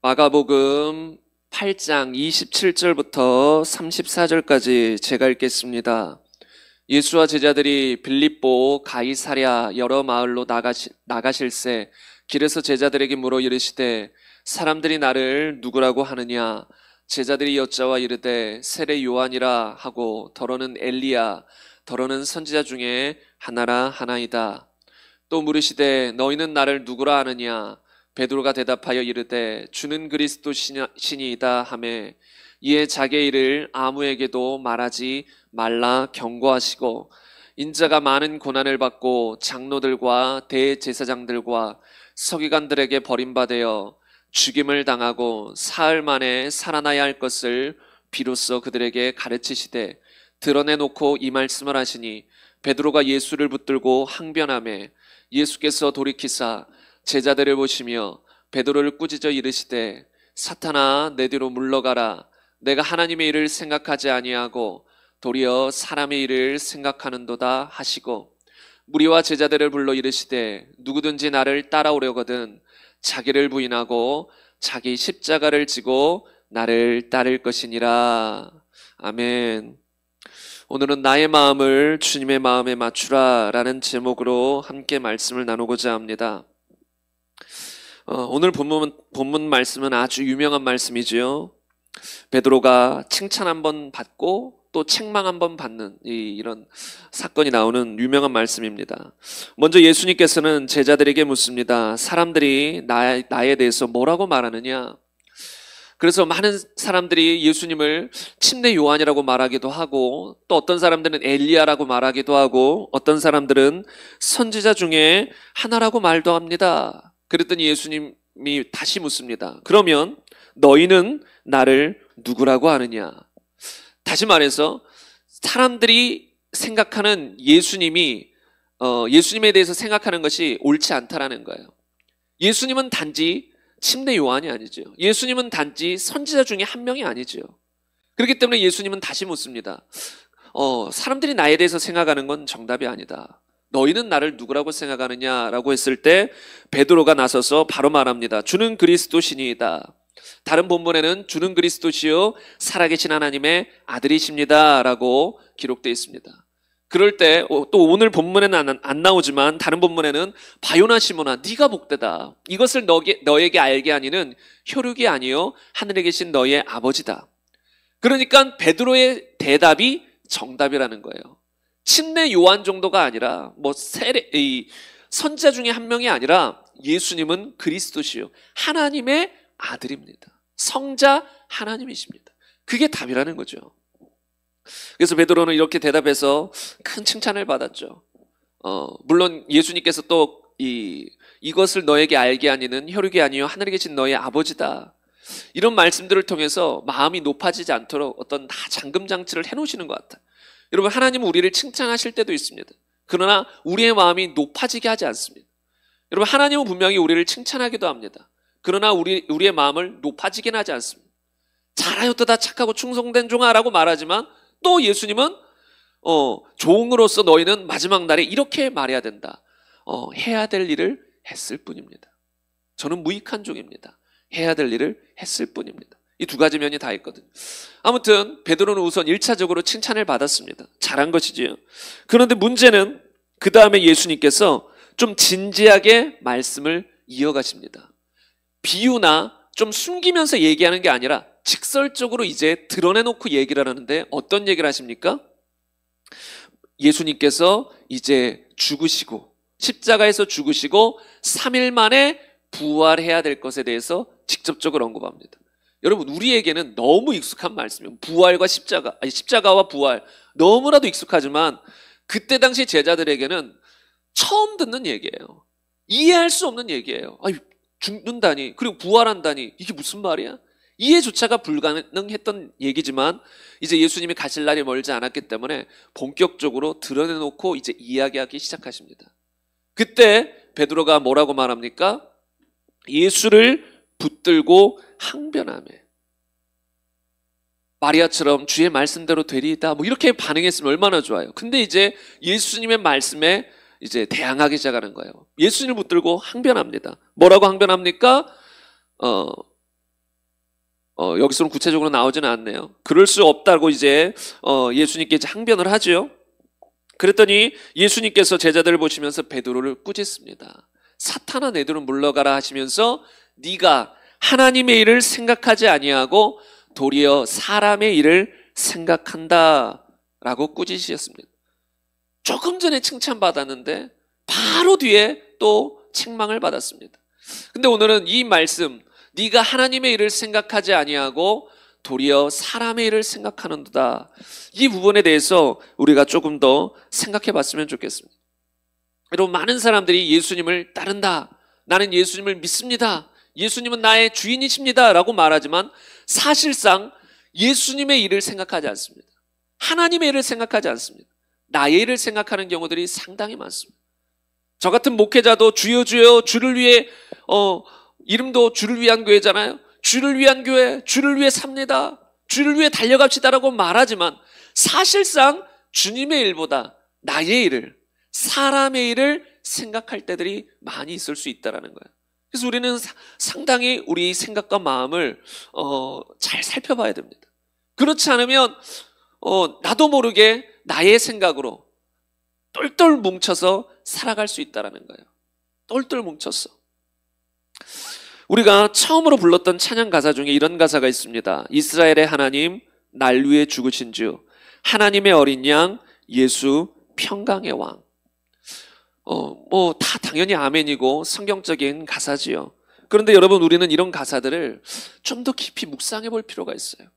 마가복음 8장 27절부터 34절까지 제가 읽겠습니다. 예수와 제자들이 빌립보 가이사랴 여러 마을로 나가실새 길에서 제자들에게 물어 이르시되 사람들이 나를 누구라고 하느냐? 제자들이 여짜와 이르되 세례 요한이라 하고 더러는 엘리야 더러는 선지자 중에 하나라 하나이다. 또 물으시되 너희는 나를 누구라 하느냐? 베드로가 대답하여 이르되 주는 그리스도 신이이다 하매 이에 자기의 일을 아무에게도 말하지 말라 경고하시고 인자가 많은 고난을 받고 장로들과 대제사장들과 서기관들에게 버림받아 죽임을 당하고 사흘 만에 살아나야 할 것을 비로소 그들에게 가르치시되 드러내놓고 이 말씀을 하시니 베드로가 예수를 붙들고 항변하매 예수께서 돌이키사 제자들을 보시며 베드로를 꾸짖어 이르시되 사탄아 내 뒤로 물러가라. 내가 하나님의 일을 생각하지 아니하고 도리어 사람의 일을 생각하는도다 하시고 무리와 제자들을 불러 이르시되 누구든지 나를 따라오려거든 자기를 부인하고 자기 십자가를 지고 나를 따를 것이니라. 아멘. 오늘은 나의 마음을 주님의 마음에 맞추라 라는 제목으로 함께 말씀을 나누고자 합니다. 오늘 본문 말씀은 아주 유명한 말씀이지요. 베드로가 칭찬 한번 받고 또 책망 한번 받는 이런 사건이 나오는 유명한 말씀입니다. 먼저 예수님께서는 제자들에게 묻습니다. 사람들이 나에 대해서 뭐라고 말하느냐? 그래서 많은 사람들이 예수님을 침례 요한이라고 말하기도 하고 또 어떤 사람들은 엘리야라고 말하기도 하고 어떤 사람들은 선지자 중에 하나라고 말도 합니다. 그랬더니 예수님이 다시 묻습니다. 그러면 너희는 나를 누구라고 하느냐? 다시 말해서 사람들이 생각하는 예수님에 대해서 생각하는 것이 옳지 않다라는 거예요. 예수님은 단지 침례 요한이 아니죠. 예수님은 단지 선지자 중에 한 명이 아니죠. 그렇기 때문에 예수님은 다시 묻습니다. 사람들이 나에 대해서 생각하는 건 정답이 아니다. 너희는 나를 누구라고 생각하느냐라고 했을 때 베드로가 나서서 바로 말합니다. 주는 그리스도시니이다. 다른 본문에는 주는 그리스도시요 살아계신 하나님의 아들이십니다 라고 기록되어 있습니다. 그럴 때 또 오늘 본문에는 안 나오지만 다른 본문에는 바요나 시몬아 네가 복되다. 이것을 너에게 알게 하니는 혈육이 아니요 하늘에 계신 너의 아버지다. 그러니까 베드로의 대답이 정답이라는 거예요. 침례 요한 정도가 아니라 선지자 중에 한 명이 아니라 예수님은 그리스도시요 하나님의 아들입니다. 성자 하나님이십니다. 그게 답이라는 거죠. 그래서 베드로는 이렇게 대답해서 큰 칭찬을 받았죠. 물론 예수님께서 또 이것을 너에게 알게 하니는 혈육이 아니요 하늘에 계신 너의 아버지다. 이런 말씀들을 통해서 마음이 높아지지 않도록 어떤 잠금장치를 해놓으시는 것 같아요. 여러분 하나님은 우리를 칭찬하실 때도 있습니다. 그러나 우리의 마음이 높아지게 하지 않습니다. 여러분 하나님은 분명히 우리를 칭찬하기도 합니다. 그러나 우리의 마음을 높아지긴 하지 않습니다. 잘하였다 착하고 충성된 종아라고 말하지만 또 예수님은 종으로서 너희는 마지막 날에 이렇게 말해야 된다. 해야 될 일을 했을 뿐입니다. 저는 무익한 종입니다. 해야 될 일을 했을 뿐입니다. 이 두 가지 면이 다 있거든요. 아무튼 베드로는 우선 1차적으로 칭찬을 받았습니다. 잘한 것이지요. 그런데 문제는 그 다음에 예수님께서 좀 진지하게 말씀을 이어가십니다. 비유나 좀 숨기면서 얘기하는 게 아니라 직설적으로 이제 드러내놓고 얘기를 하는데 어떤 얘기를 하십니까? 예수님께서 이제 죽으시고 십자가에서 죽으시고 3일 만에 부활해야 될 것에 대해서 직접적으로 언급합니다. 여러분 우리에게는 너무 익숙한 말씀이에요. 부활과 십자가와 부활 너무나도 익숙하지만 그때 당시 제자들에게는 처음 듣는 얘기예요. 이해할 수 없는 얘기예요. 죽는다니 그리고 부활한다니 이게 무슨 말이야? 이해조차가 불가능했던 얘기지만 이제 예수님이 가실 날이 멀지 않았기 때문에 본격적으로 드러내놓고 이제 이야기하기 시작하십니다. 그때 베드로가 뭐라고 말합니까? 예수를 붙들고 항변하며 마리아처럼 주의 말씀대로 되리이다 이렇게 반응했으면 얼마나 좋아요. 근데 이제 예수님의 말씀에 이제 대항하기 시작하는 거예요. 예수님을 붙들고 항변합니다. 뭐라고 항변합니까? 여기서는 구체적으로 나오지는 않네요. 그럴 수 없다고 이제 예수님께 이제 항변을 하죠. 그랬더니 예수님께서 제자들을 보시면서 베드로를 꾸짖습니다. 사탄아, 내 뒤로 물러가라 하시면서 네가 하나님의 일을 생각하지 아니하고 도리어 사람의 일을 생각한다 라고 꾸짖으셨습니다. 조금 전에 칭찬받았는데 바로 뒤에 또 책망을 받았습니다. 근데 오늘은 이 말씀, 네가 하나님의 일을 생각하지 아니하고 도리어 사람의 일을 생각하는도다, 이 부분에 대해서 우리가 조금 더 생각해 봤으면 좋겠습니다. 여러분, 많은 사람들이 예수님을 따른다, 나는 예수님을 믿습니다, 예수님은 나의 주인이십니다 라고 말하지만 사실상 예수님의 일을 생각하지 않습니다. 하나님의 일을 생각하지 않습니다. 나의 일을 생각하는 경우들이 상당히 많습니다. 저 같은 목회자도 주여 주여, 주를 위해 이름도 주를 위한 교회잖아요. 주를 위한 교회, 주를 위해 삽니다, 주를 위해 달려갑시다라고 말하지만 사실상 주님의 일보다 나의 일을, 사람의 일을 생각할 때들이 많이 있을 수 있다는 거예요. 그래서 우리는 상당히 우리 생각과 마음을 잘 살펴봐야 됩니다. 그렇지 않으면 나도 모르게 나의 생각으로 똘똘 뭉쳐서 살아갈 수 있다는 거예요. 똘똘 뭉쳤어. 우리가 처음으로 불렀던 찬양 가사 중에 이런 가사가 있습니다. 이스라엘의 하나님, 날 위해 죽으신 주, 하나님의 어린 양, 예수 평강의 왕. 다 당연히 아멘이고 성경적인 가사지요. 그런데 여러분, 우리는 이런 가사들을 좀 더 깊이 묵상해 볼 필요가 있어요.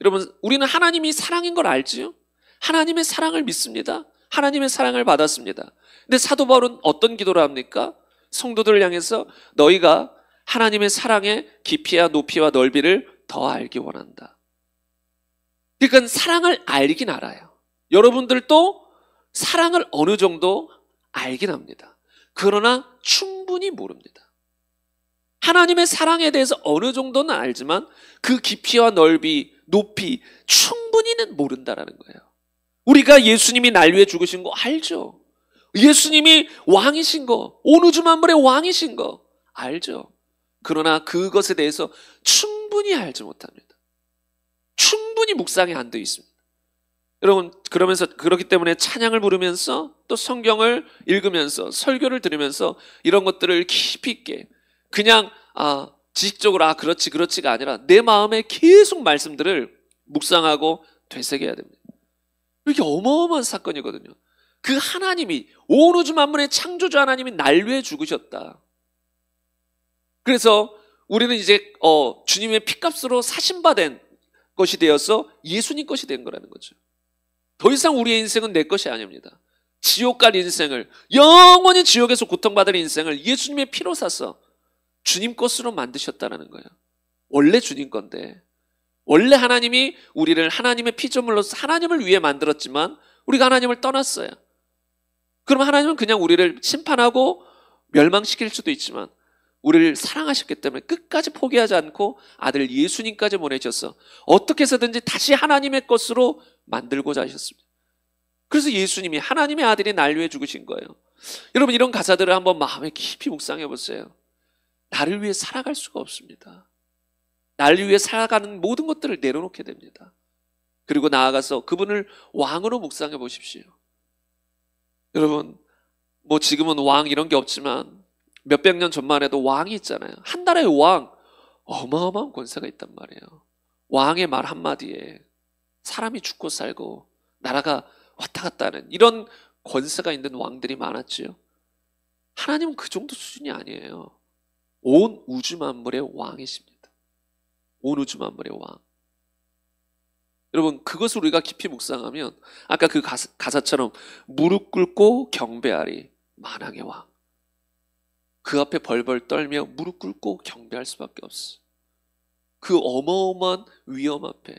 여러분, 우리는 하나님이 사랑인 걸 알지요? 하나님의 사랑을 믿습니다. 하나님의 사랑을 받았습니다. 근데 사도 바울은 어떤 기도를 합니까? 성도들을 향해서 너희가 하나님의 사랑의 깊이와 높이와 넓이를 더 알기 원한다. 그러니까 사랑을 알긴 알아요. 여러분들도 사랑을 어느 정도 알긴 합니다. 그러나 충분히 모릅니다. 하나님의 사랑에 대해서 어느 정도는 알지만 그 깊이와 넓이, 높이 충분히는 모른다라는 거예요. 우리가 예수님이 날 위해 죽으신 거 알죠? 예수님이 왕이신 거, 온 우주 만물의 왕이신 거 알죠? 그러나 그것에 대해서 충분히 알지 못합니다. 충분히 묵상이 안 되어 있습니다. 여러분, 그렇기 때문에 찬양을 부르면서 또 성경을 읽으면서 설교를 들으면서 이런 것들을 깊이 있게 그냥 지식적으로 그렇지가 아니라 내 마음에 계속 말씀들을 묵상하고 되새겨야 됩니다. 이게 어마어마한 사건이거든요. 그 하나님이, 온 우주 만물의 창조주 하나님이 날 위해 죽으셨다. 그래서 우리는 이제 주님의 피값으로 사신받은 것이 되어서 예수님 것이 된 거라는 거죠. 더 이상 우리의 인생은 내 것이 아닙니다. 지옥 갈 인생을, 영원히 지옥에서 고통받을 인생을 예수님의 피로 사서 주님 것으로 만드셨다는 거예요. 원래 주님 건데, 원래 하나님이 우리를 하나님의 피조물로서 하나님을 위해 만들었지만 우리가 하나님을 떠났어요. 그럼 하나님은 그냥 우리를 심판하고 멸망시킬 수도 있지만 우리를 사랑하셨기 때문에 끝까지 포기하지 않고 아들 예수님까지 보내셔서 어떻게 해서든지 다시 하나님의 것으로 만들고자 하셨습니다. 그래서 예수님이, 하나님의 아들이 날 위해 죽으신 거예요. 여러분, 이런 가사들을 한번 마음에 깊이 묵상해 보세요. 나를 위해 살아갈 수가 없습니다. 나를 위해 살아가는 모든 것들을 내려놓게 됩니다. 그리고 나아가서 그분을 왕으로 묵상해 보십시오. 여러분, 뭐 지금은 왕 이런 게 없지만 몇백 년 전만 해도 왕이 있잖아요. 한 나라의 왕, 어마어마한 권세가 있단 말이에요. 왕의 말 한마디에 사람이 죽고 살고 나라가 왔다 갔다 하는 이런 권세가 있는 왕들이 많았지요. 하나님은 그 정도 수준이 아니에요. 온 우주 만물의 왕이십니다. 온 우주 만물의 왕. 여러분, 그것을 우리가 깊이 묵상하면 아까 그 가사처럼 무릎 꿇고 경배하리 만왕의 왕. 그 앞에 벌벌 떨며 무릎 꿇고 경배할 수밖에 없어. 그 어마어마한 위엄 앞에.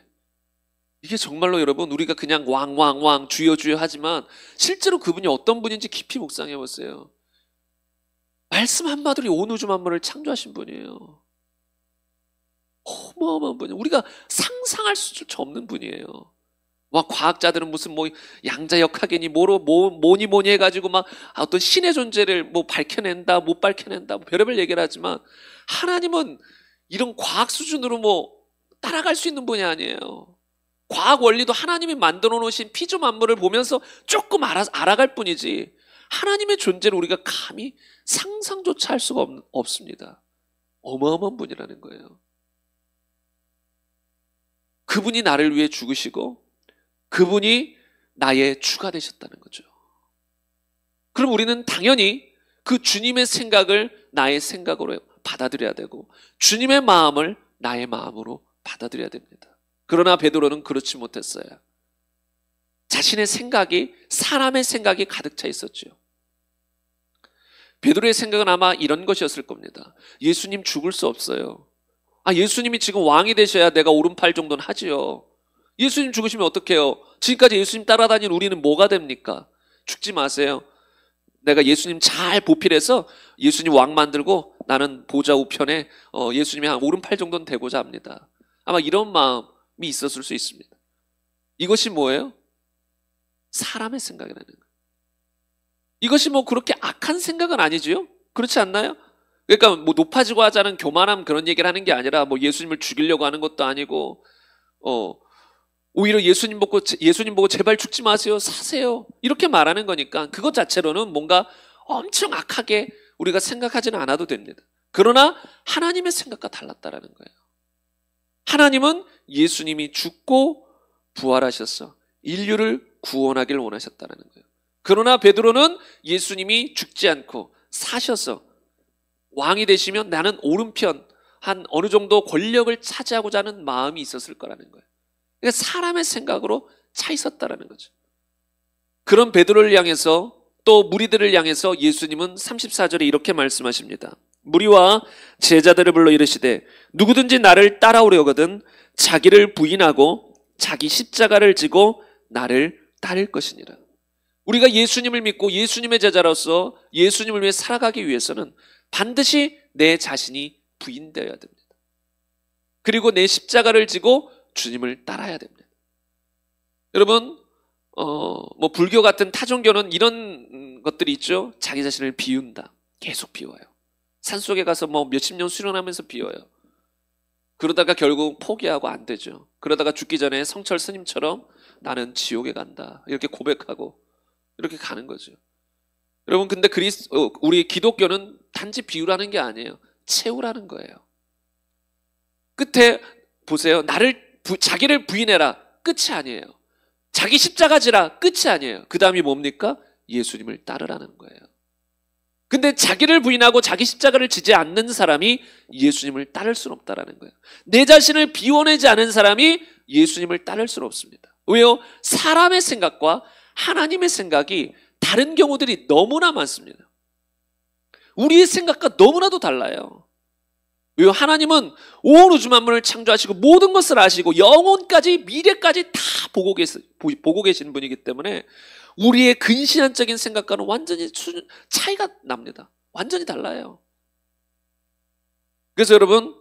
이게 정말로 여러분, 우리가 그냥 왕 주여 주여 하지만 실제로 그분이 어떤 분인지 깊이 묵상해 보세요. 말씀 한마디로 온 우주 만물을 창조하신 분이에요. 어마어마한 분이에요. 우리가 상상할 수조차 없는 분이에요. 막 과학자들은 무슨 뭐 양자역학이니 뭐니 해가지고 막 어떤 신의 존재를 뭐 밝혀낸다, 못 밝혀낸다, 뭐 별의별 얘기를 하지만 하나님은 이런 과학 수준으로 뭐 따라갈 수 있는 분이 아니에요. 과학 원리도 하나님이 만들어 놓으신 피조 만물을 보면서 조금 알아갈 뿐이지 하나님의 존재를 우리가 감히 상상조차 할 수가 없습니다. 어마어마한 분이라는 거예요. 그분이 나를 위해 죽으시고 그분이 나의 주가 되셨다는 거죠. 그럼 우리는 당연히 그 주님의 생각을 나의 생각으로 받아들여야 되고 주님의 마음을 나의 마음으로 받아들여야 됩니다. 그러나 베드로는 그렇지 못했어요. 자신의 생각이 사람의 생각이 가득 차 있었죠. 베드로의 생각은 아마 이런 것이었을 겁니다. 예수님 죽을 수 없어요. 예수님이 지금 왕이 되셔야 내가 오른팔 정도는 하지요. 예수님 죽으시면 어떡해요? 지금까지 예수님 따라다닌 우리는 뭐가 됩니까? 죽지 마세요. 내가 예수님 잘 보필해서 예수님 왕 만들고 나는 보좌 우편에 예수님이 한 오른팔 정도는 되고자 합니다. 아마 이런 마음이 있었을 수 있습니다. 이것이 뭐예요? 사람의 생각이라는 거예요. 이것이 뭐 그렇게 악한 생각은 아니지요? 그렇지 않나요? 그러니까 뭐 높아지고 하자는 교만함 그런 얘기를 하는 게 아니라 뭐 예수님을 죽이려고 하는 것도 아니고 오히려 예수님 보고 제발 죽지 마세요. 사세요. 이렇게 말하는 거니까 그것 자체로는 뭔가 엄청 악하게 우리가 생각하지는 않아도 됩니다. 그러나 하나님의 생각과 달랐다라는 거예요. 하나님은 예수님이 죽고 부활하셔서 인류를 구원하길 원하셨다는 거예요. 그러나 베드로는 예수님이 죽지 않고 사셔서 왕이 되시면 나는 오른편 한 어느 정도 권력을 차지하고자 하는 마음이 있었을 거라는 거예요. 그러니까 사람의 생각으로 차 있었다라는 거죠. 그런 베드로를 향해서 또 무리들을 향해서 예수님은 34절에 이렇게 말씀하십니다. 무리와 제자들을 불러 이르시되 누구든지 나를 따라오려거든 자기를 부인하고 자기 십자가를 지고 나를 따를 것이니라. 우리가 예수님을 믿고 예수님의 제자로서 예수님을 위해 살아가기 위해서는 반드시 내 자신이 부인되어야 됩니다. 그리고 내 십자가를 지고 주님을 따라야 됩니다. 여러분, 뭐 불교 같은 타종교는 이런 것들이 있죠. 자기 자신을 비운다. 계속 비워요. 산속에 가서 뭐 몇십 년 수련하면서 비워요. 그러다가 결국 포기하고 안 되죠. 그러다가 죽기 전에 성철 스님처럼 나는 지옥에 간다. 이렇게 고백하고 이렇게 가는 거죠. 여러분, 근데 우리 기독교는 단지 비우라는 게 아니에요. 채우라는 거예요. 끝에 보세요. 자기를 부인해라. 끝이 아니에요. 자기 십자가 지라. 끝이 아니에요. 그 다음이 뭡니까? 예수님을 따르라는 거예요. 근데 자기를 부인하고 자기 십자가를 지지 않는 사람이 예수님을 따를 수는 없다라는 거예요. 내 자신을 비워내지 않은 사람이 예수님을 따를 수는 없습니다. 왜요? 사람의 생각과 하나님의 생각이 다른 경우들이 너무나 많습니다. 우리의 생각과 너무나도 달라요. 왜요? 하나님은 온 우주 만물을 창조하시고 모든 것을 아시고 영혼까지 미래까지 다 보고 계신 분이기 때문에 우리의 근시안적인 생각과는 완전히 차이가 납니다. 완전히 달라요. 그래서 여러분,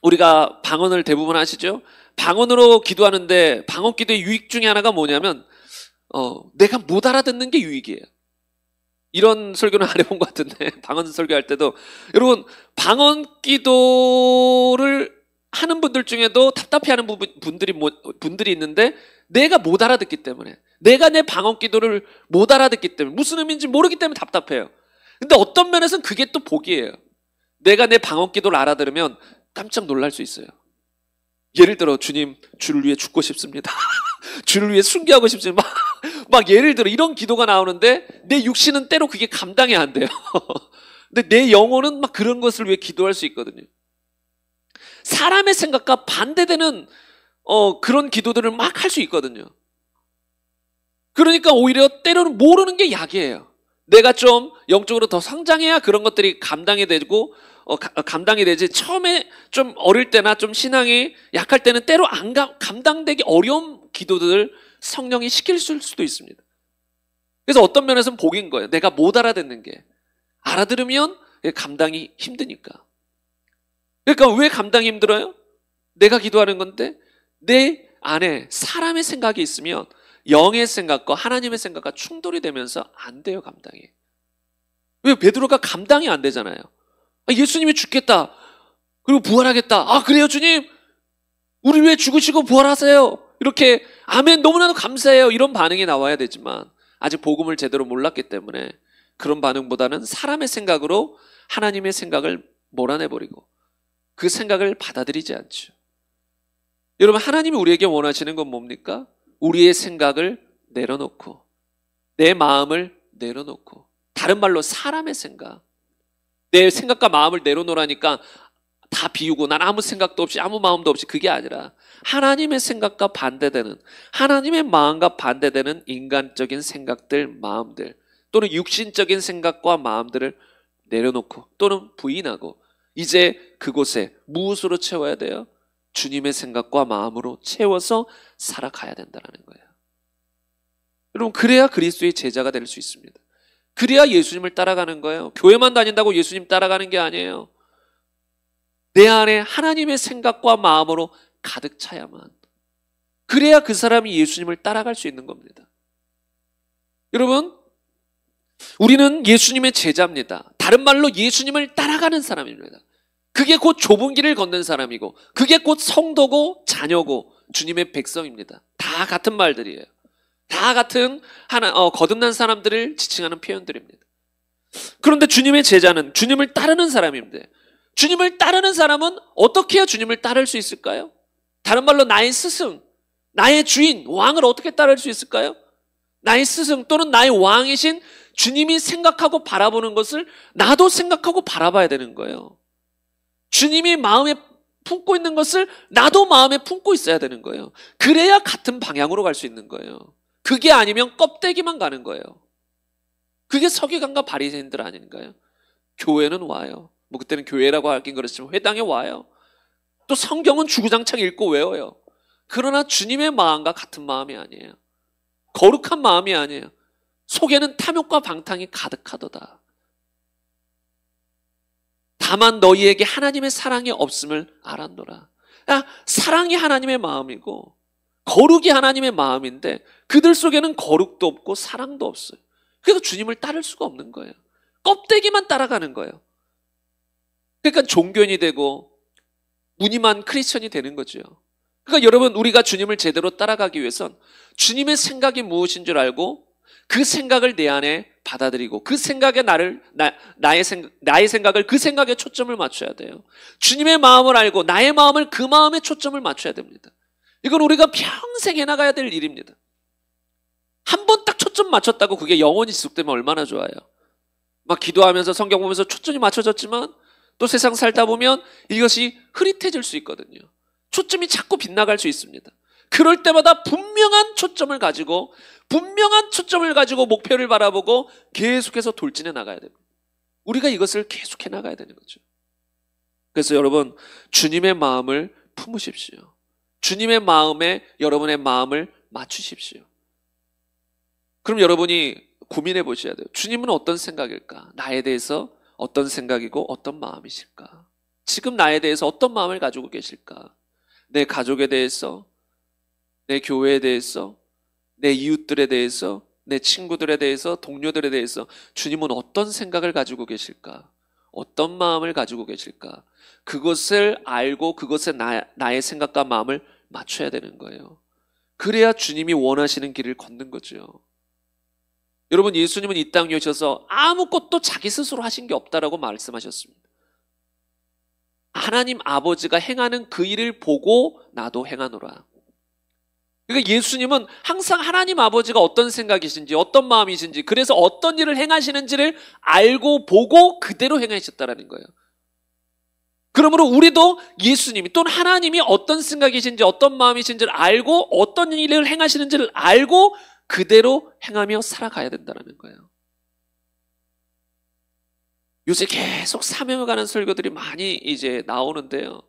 우리가 방언을 대부분 하시죠? 방언으로 기도하는데 방언 기도의 유익 중에 하나가 뭐냐면 내가 못 알아듣는 게 유익이에요. 이런 설교는 안 해본 것 같은데 방언 설교할 때도 여러분, 방언 기도를 하는 분들 중에도 답답해하는 분들이 있는데 내가 못 알아듣기 때문에, 내가 내 방언 기도를 못 알아듣기 때문에, 무슨 의미인지 모르기 때문에 답답해요. 근데 어떤 면에서는 그게 또 복이에요. 내가 내 방언 기도를 알아들으면 깜짝 놀랄 수 있어요. 예를 들어, 주님, 주를 위해 죽고 싶습니다. 주를 위해 순교하고 싶습니다. 막 예를 들어 이런 기도가 나오는데 내 육신은 때로 그게 감당이 안 돼요. 근데 내 영혼은 막 그런 것을 위해 기도할 수 있거든요. 사람의 생각과 반대되는 그런 기도들을 막 할 수 있거든요. 그러니까 오히려 때로는 모르는 게 약이에요. 내가 좀 영적으로 더 성장해야 그런 것들이 감당이 되고 감당이 되지, 처음에 좀 어릴 때나 좀 신앙이 약할 때는 때로 감당되기 어려운 기도들을 성령이 시킬 수도 있습니다. 그래서 어떤 면에서는 복인 거예요. 내가 못 알아듣는 게. 알아들으면 감당이 힘드니까. 그러니까 왜 감당이 힘들어요? 내가 기도하는 건데 내 안에 사람의 생각이 있으면 영의 생각과 하나님의 생각과 충돌이 되면서 안 돼요, 감당이. 왜? 베드로가 감당이 안 되잖아요. 예수님이 죽겠다. 그리고 부활하겠다. 그래요, 주님? 우리 왜 죽으시고 부활하세요? 이렇게 아멘 너무나도 감사해요. 이런 반응이 나와야 되지만 아직 복음을 제대로 몰랐기 때문에 그런 반응보다는 사람의 생각으로 하나님의 생각을 몰아내버리고 그 생각을 받아들이지 않죠. 여러분, 하나님이 우리에게 원하시는 건 뭡니까? 우리의 생각을 내려놓고 내 마음을 내려놓고, 다른 말로 사람의 생각, 내 생각과 마음을 내려놓으라니까 다 비우고 난 아무 생각도 없이 아무 마음도 없이, 그게 아니라 하나님의 생각과 반대되는, 하나님의 마음과 반대되는 인간적인 생각들, 마음들, 또는 육신적인 생각과 마음들을 내려놓고 또는 부인하고 이제 그곳에 무엇으로 채워야 돼요? 주님의 생각과 마음으로 채워서 살아가야 된다는 거예요. 여러분, 그래야 그리스도의 제자가 될 수 있습니다. 그래야 예수님을 따라가는 거예요. 교회만 다닌다고 예수님 따라가는 게 아니에요. 내 안에 하나님의 생각과 마음으로 가득 차야만, 그래야 그 사람이 예수님을 따라갈 수 있는 겁니다. 여러분, 우리는 예수님의 제자입니다. 다른 말로 예수님을 따라가는 사람입니다. 그게 곧 좁은 길을 걷는 사람이고, 그게 곧 성도고 자녀고 주님의 백성입니다. 다 같은 말들이에요. 다 같은 거듭난 사람들을 지칭하는 표현들입니다. 그런데 주님의 제자는 주님을 따르는 사람인데, 주님을 따르는 사람은 어떻게 해야 주님을 따를 수 있을까요? 다른 말로 나의 스승, 나의 주인, 왕을 어떻게 따를 수 있을까요? 나의 스승 또는 나의 왕이신 주님이 생각하고 바라보는 것을 나도 생각하고 바라봐야 되는 거예요. 주님이 마음에 품고 있는 것을 나도 마음에 품고 있어야 되는 거예요. 그래야 같은 방향으로 갈 수 있는 거예요. 그게 아니면 껍데기만 가는 거예요. 그게 서기관과 바리새인들 아닌가요? 교회는 와요. 뭐 그때는 교회라고 하긴 그렇지만 회당에 와요. 또 성경은 주구장창 읽고 외워요. 그러나 주님의 마음과 같은 마음이 아니에요. 거룩한 마음이 아니에요. 속에는 탐욕과 방탕이 가득하도다. 다만 너희에게 하나님의 사랑이 없음을 알았노라. 사랑이 하나님의 마음이고 거룩이 하나님의 마음인데 그들 속에는 거룩도 없고 사랑도 없어요. 그래서 주님을 따를 수가 없는 거예요. 껍데기만 따라가는 거예요. 그러니까 종교인이 되고 무늬만 크리스천이 되는 거죠. 그러니까 여러분, 우리가 주님을 제대로 따라가기 위해선 주님의 생각이 무엇인 줄 알고 그 생각을 내 안에 받아들이고 그 생각에 나의 생각을 그 생각에 초점을 맞춰야 돼요. 주님의 마음을 알고 나의 마음을 그 마음에 초점을 맞춰야 됩니다. 이건 우리가 평생 해나가야 될 일입니다. 한 번 딱 초점 맞췄다고 그게 영원히 지속되면 얼마나 좋아요. 막 기도하면서 성경 보면서 초점이 맞춰졌지만 또 세상 살다 보면 이것이 흐릿해질 수 있거든요. 초점이 자꾸 빗나갈 수 있습니다. 그럴 때마다 분명한 초점을 가지고 목표를 바라보고 계속해서 돌진해 나가야 됩니다. 우리가 이것을 계속해 나가야 되는 거죠. 그래서 여러분, 주님의 마음을 품으십시오. 주님의 마음에 여러분의 마음을 맞추십시오. 그럼 여러분이 고민해 보셔야 돼요. 주님은 어떤 생각일까? 나에 대해서 어떤 생각이고 어떤 마음이실까? 지금 나에 대해서 어떤 마음을 가지고 계실까? 내 가족에 대해서, 내 교회에 대해서, 내 이웃들에 대해서, 내 친구들에 대해서, 동료들에 대해서 주님은 어떤 생각을 가지고 계실까? 어떤 마음을 가지고 계실까? 그것을 알고 그것에 나의 생각과 마음을 맞춰야 되는 거예요. 그래야 주님이 원하시는 길을 걷는 거죠. 여러분, 예수님은 이 땅에 오셔서 아무것도 자기 스스로 하신 게 없다라고 말씀하셨습니다. 하나님 아버지가 행하는 그 일을 보고 나도 행하노라. 그러니까 예수님은 항상 하나님 아버지가 어떤 생각이신지 어떤 마음이신지, 그래서 어떤 일을 행하시는지를 알고 보고 그대로 행하셨다라는 거예요. 그러므로 우리도 예수님이 또는 하나님이 어떤 생각이신지 어떤 마음이신지를 알고 어떤 일을 행하시는지를 알고 그대로 행하며 살아가야 된다는 거예요. 요새 계속 사명을 가는 설교들이 많이 이제 나오는데요.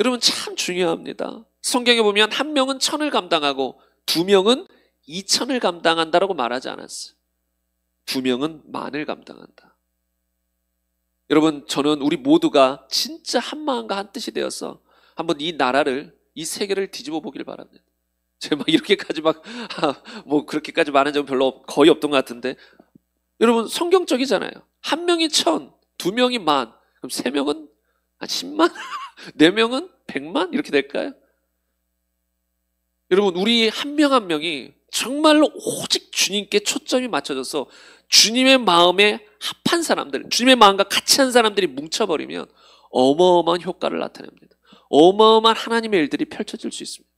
여러분, 참 중요합니다. 성경에 보면 한 명은 1000을 감당하고 2명은 2000을 감당한다라고 말하지 않았어요. 2명은 10,000을 감당한다. 여러분, 저는 우리 모두가 진짜 한 마음과 한 뜻이 되어서 한번 이 나라를, 이 세계를 뒤집어 보길 바랍니다. 제가 막 이렇게까지 뭐 그렇게까지 많은 점은 별로 거의 없던 것 같은데, 여러분 성경적이잖아요. 한 명이 1000, 2명이 10,000, 그럼 3명은 10만, 4명은 100만 이렇게 될까요? 여러분, 우리 한 명 한 명이 정말로 오직 주님께 초점이 맞춰져서 주님의 마음에 합한 사람들, 주님의 마음과 같이 한 사람들이 뭉쳐버리면 어마어마한 효과를 나타냅니다. 어마어마한 하나님의 일들이 펼쳐질 수 있습니다.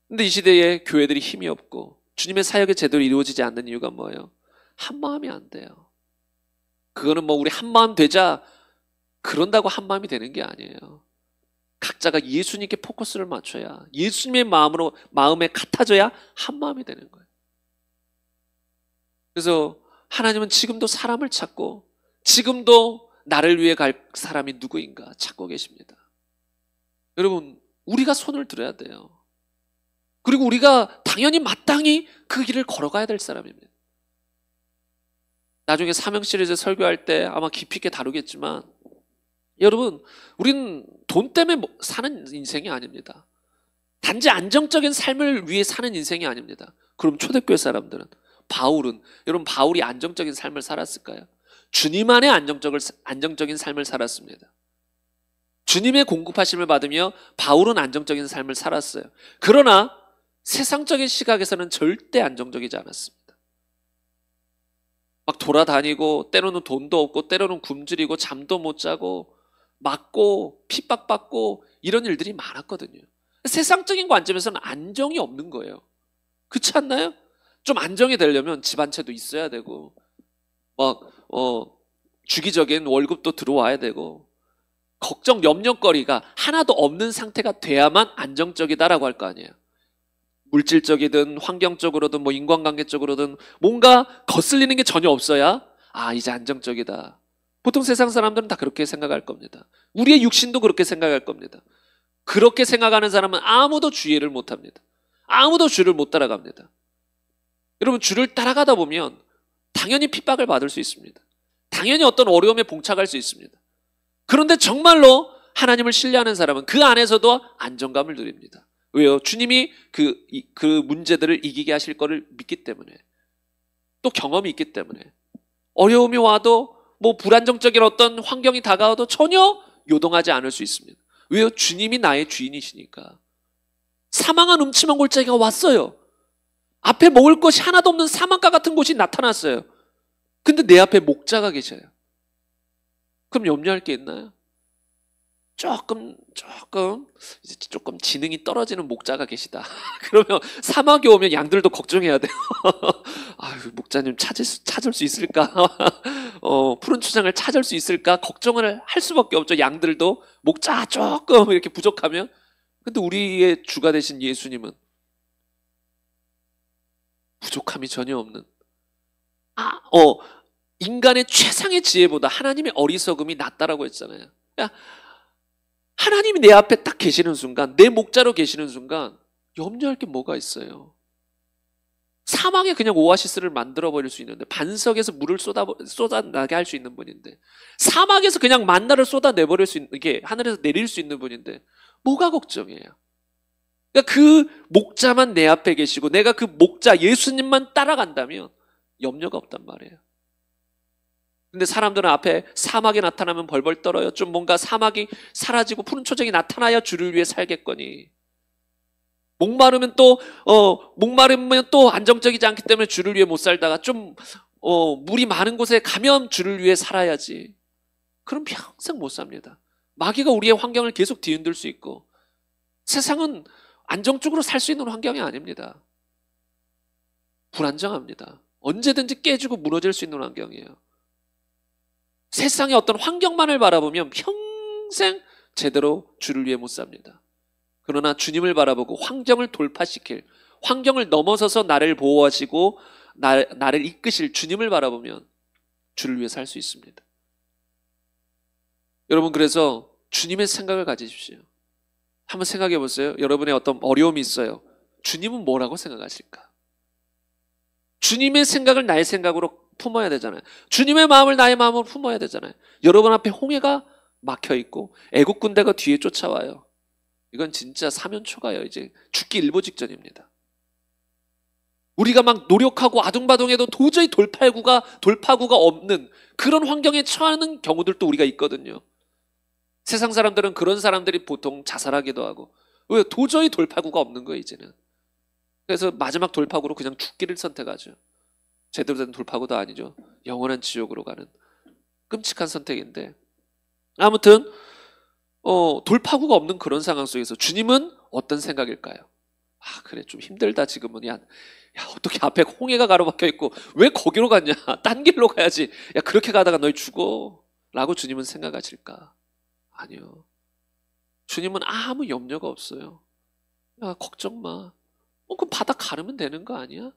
근데 이 시대에 교회들이 힘이 없고 주님의 사역이 제대로 이루어지지 않는 이유가 뭐예요? 한 마음이 안 돼요. 그거는 뭐 우리 한 마음 되자 그런다고 한 마음이 되는 게 아니에요. 각자가 예수님께 포커스를 맞춰야, 예수님의 마음에 같아져야 한 마음이 되는 거예요. 그래서 하나님은 지금도 사람을 찾고 지금도 나를 위해 갈 사람이 누구인가 찾고 계십니다. 여러분, 우리가 손을 들어야 돼요. 그리고 우리가 당연히 마땅히 그 길을 걸어가야 될 사람입니다. 나중에 사명 시리즈 설교할 때 아마 깊이 있게 다루겠지만, 여러분, 우리는 돈 때문에 사는 인생이 아닙니다. 단지 안정적인 삶을 위해 사는 인생이 아닙니다. 그럼 초대교회 사람들은, 바울은, 여러분, 바울이 안정적인 삶을 살았을까요? 주님 안에 안정적인 삶을 살았습니다. 주님의 공급하심을 받으며 바울은 안정적인 삶을 살았어요. 그러나 세상적인 시각에서는 절대 안정적이지 않았습니다. 막 돌아다니고, 때로는 돈도 없고, 때로는 굶주리고, 잠도 못 자고, 맞고, 핍박받고, 이런 일들이 많았거든요. 세상적인 관점에서는 안정이 없는 거예요. 그렇지 않나요? 좀 안정이 되려면 집 한 채도 있어야 되고, 주기적인 월급도 들어와야 되고, 걱정, 염려거리가 하나도 없는 상태가 돼야만 안정적이다라고 할 거 아니에요. 물질적이든 환경적으로든 뭐 인간관계적으로든 뭔가 거슬리는 게 전혀 없어야 이제 안정적이다. 보통 세상 사람들은 다 그렇게 생각할 겁니다. 우리의 육신도 그렇게 생각할 겁니다. 그렇게 생각하는 사람은 아무도 주의를 못합니다. 아무도 주를 못 따라갑니다. 여러분, 주를 따라가다 보면 당연히 핍박을 받을 수 있습니다. 당연히 어떤 어려움에 봉착할 수 있습니다. 그런데 정말로 하나님을 신뢰하는 사람은 그 안에서도 안정감을 누립니다. 왜요? 주님이 그 문제들을 이기게 하실 거를 믿기 때문에, 또 경험이 있기 때문에, 어려움이 와도 뭐 불안정적인 어떤 환경이 다가와도 전혀 요동하지 않을 수 있습니다. 왜요? 주님이 나의 주인이시니까. 사망한 음침한 골짜기가 왔어요. 앞에 먹을 것이 하나도 없는 사막과 같은 곳이 나타났어요. 근데 내 앞에 목자가 계셔요. 그럼 염려할 게 있나요? 조금 지능이 떨어지는 목자가 계시다. 그러면 사막에 오면 양들도 걱정해야 돼요. 목자님 찾을 수 있을까? 푸른 초장을 찾을 수 있을까? 걱정을 할 수밖에 없죠. 양들도 목자 조금 이렇게 부족하면. 근데 우리의 주가 되신 예수님은 부족함이 전혀 없는, 인간의 최상의 지혜보다 하나님의 어리석음이 낫다라고 했잖아요. 하나님이 내 앞에 딱 계시는 순간, 내 목자로 계시는 순간 염려할 게 뭐가 있어요? 사막에 그냥 오아시스를 만들어버릴 수 있는데, 반석에서 물을 쏟아나게 할 수 있는 분인데, 사막에서 그냥 만나를 쏟아내버릴 수 있는, 이게 하늘에서 내릴 수 있는 분인데 뭐가 걱정이에요? 그러니까 그 목자만 내 앞에 계시고 내가 그 목자 예수님만 따라간다면 염려가 없단 말이에요. 근데 사람들은 앞에 사막이 나타나면 벌벌 떨어요. 좀 뭔가 사막이 사라지고 푸른 초장이 나타나야 주를 위해 살겠거니. 목마르면 또 안정적이지 않기 때문에 주를 위해 못 살다가 좀 물이 많은 곳에 가면 주를 위해 살아야지. 그럼 평생 못 삽니다. 마귀가 우리의 환경을 계속 뒤흔들 수 있고, 세상은 안정적으로 살 수 있는 환경이 아닙니다. 불안정합니다. 언제든지 깨지고 무너질 수 있는 환경이에요. 세상의 어떤 환경만을 바라보면 평생 제대로 주를 위해 못 삽니다. 그러나 주님을 바라보고 환경을 돌파시킬, 환경을 넘어서서 나를 보호하시고 나를 이끄실 주님을 바라보면 주를 위해 살 수 있습니다. 여러분, 그래서 주님의 생각을 가지십시오. 한번 생각해 보세요. 여러분의 어떤 어려움이 있어요. 주님은 뭐라고 생각하실까? 주님의 생각을 나의 생각으로 품어야 되잖아요. 주님의 마음을 나의 마음으로 품어야 되잖아요. 여러분 앞에 홍해가 막혀 있고 애국 군대가 뒤에 쫓아와요. 이건 진짜 사면초가요. 이제 죽기 일보 직전입니다. 우리가 막 노력하고 아둥바둥해도 도저히 돌파구가 없는 그런 환경에 처하는 경우들도 우리가 있거든요. 세상 사람들은 그런 사람들이 보통 자살하기도 하고 왜? 도저히 돌파구가 없는 거예요, 이제는. 그래서 마지막 돌파구로 그냥 죽기를 선택하죠. 제대로 된 돌파구도 아니죠. 영원한 지옥으로 가는 끔찍한 선택인데, 아무튼 돌파구가 없는 그런 상황 속에서 주님은 어떤 생각일까요? 아, 그래, 좀 힘들다 지금은. 야, 어떻게 앞에 홍해가 가로막혀 있고 왜 거기로 갔냐? 딴 길로 가야지. 야, 그렇게 가다가 너희 죽어 라고 주님은 생각하실까? 아니요. 주님은 아무 염려가 없어요. 야, 걱정 마. 그럼 바다 가르면 되는 거 아니야?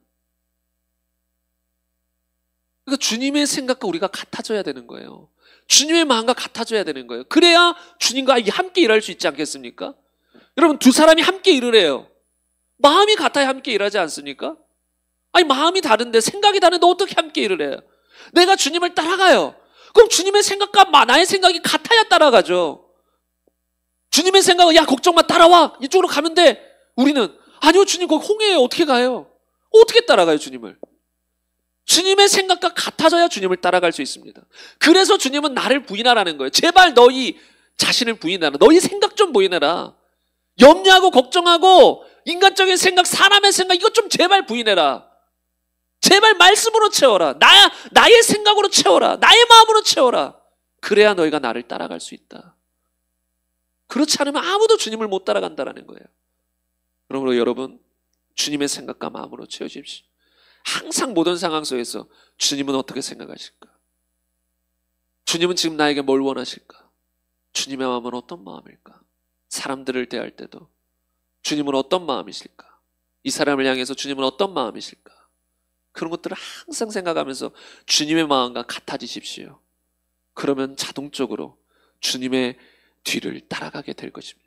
그러니까 주님의 생각과 우리가 같아져야 되는 거예요. 주님의 마음과 같아져야 되는 거예요. 그래야 주님과 함께 일할 수 있지 않겠습니까? 여러분, 두 사람이 함께 일을 해요. 마음이 같아야 함께 일하지 않습니까? 아니, 마음이 다른데, 생각이 다른데 어떻게 함께 일을 해요? 내가 주님을 따라가요. 그럼 주님의 생각과 나의 생각이 같아야 따라가죠. 주님의 생각은 야, 걱정 마, 따라와, 이쪽으로 가면 돼. 우리는 아니요, 주님 거기 홍해에 어떻게 가요? 어떻게 따라가요, 주님을? 주님의 생각과 같아져야 주님을 따라갈 수 있습니다. 그래서 주님은 나를 부인하라는 거예요. 제발 너희 자신을 부인하라. 너희 생각 좀 부인해라. 염려하고 걱정하고 인간적인 생각, 사람의 생각, 이것 좀 제발 부인해라. 제발 말씀으로 채워라. 나의 생각으로 채워라. 나의 마음으로 채워라. 그래야 너희가 나를 따라갈 수 있다. 그렇지 않으면 아무도 주님을 못 따라간다는 거예요. 그러므로 여러분, 주님의 생각과 마음으로 채워주십시오. 항상 모든 상황 속에서 주님은 어떻게 생각하실까? 주님은 지금 나에게 뭘 원하실까? 주님의 마음은 어떤 마음일까? 사람들을 대할 때도 주님은 어떤 마음이실까? 이 사람을 향해서 주님은 어떤 마음이실까? 그런 것들을 항상 생각하면서 주님의 마음과 같아지십시오. 그러면 자동적으로 주님의 뒤를 따라가게 될 것입니다.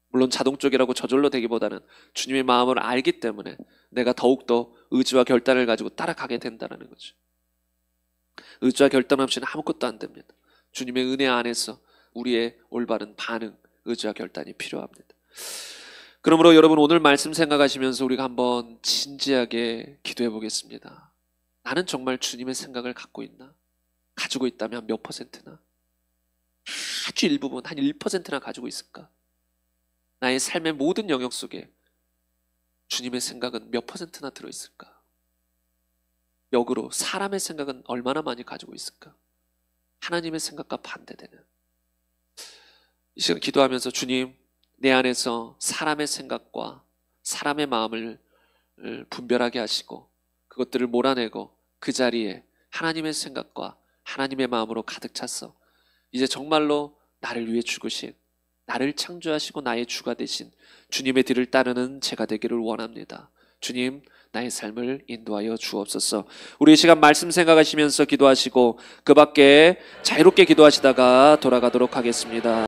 물론 자동적이라고 저절로 되기보다는 주님의 마음을 알기 때문에 내가 더욱더 의지와 결단을 가지고 따라가게 된다는 거죠. 의지와 결단 없이는 아무것도 안 됩니다. 주님의 은혜 안에서 우리의 올바른 반응, 의지와 결단이 필요합니다. 그러므로 여러분, 오늘 말씀 생각하시면서 우리가 한번 진지하게 기도해 보겠습니다. 나는 정말 주님의 생각을 갖고 있나? 가지고 있다면 몇 퍼센트나? 아주 일부분, 한 1%나 가지고 있을까? 나의 삶의 모든 영역 속에 주님의 생각은 몇 퍼센트나 들어있을까? 역으로 사람의 생각은 얼마나 많이 가지고 있을까? 하나님의 생각과 반대되는. 이 시간 기도하면서 주님, 내 안에서 사람의 생각과 사람의 마음을 분별하게 하시고 그것들을 몰아내고 그 자리에 하나님의 생각과 하나님의 마음으로 가득 찼어 이제 정말로 나를 위해 죽으신, 나를 창조하시고 나의 주가 되신 주님의 뒤를 따르는 제가 되기를 원합니다. 주님, 나의 삶을 인도하여 주옵소서. 우리 이 시간 말씀 생각하시면서 기도하시고 그 밖에 자유롭게 기도하시다가 돌아가도록 하겠습니다.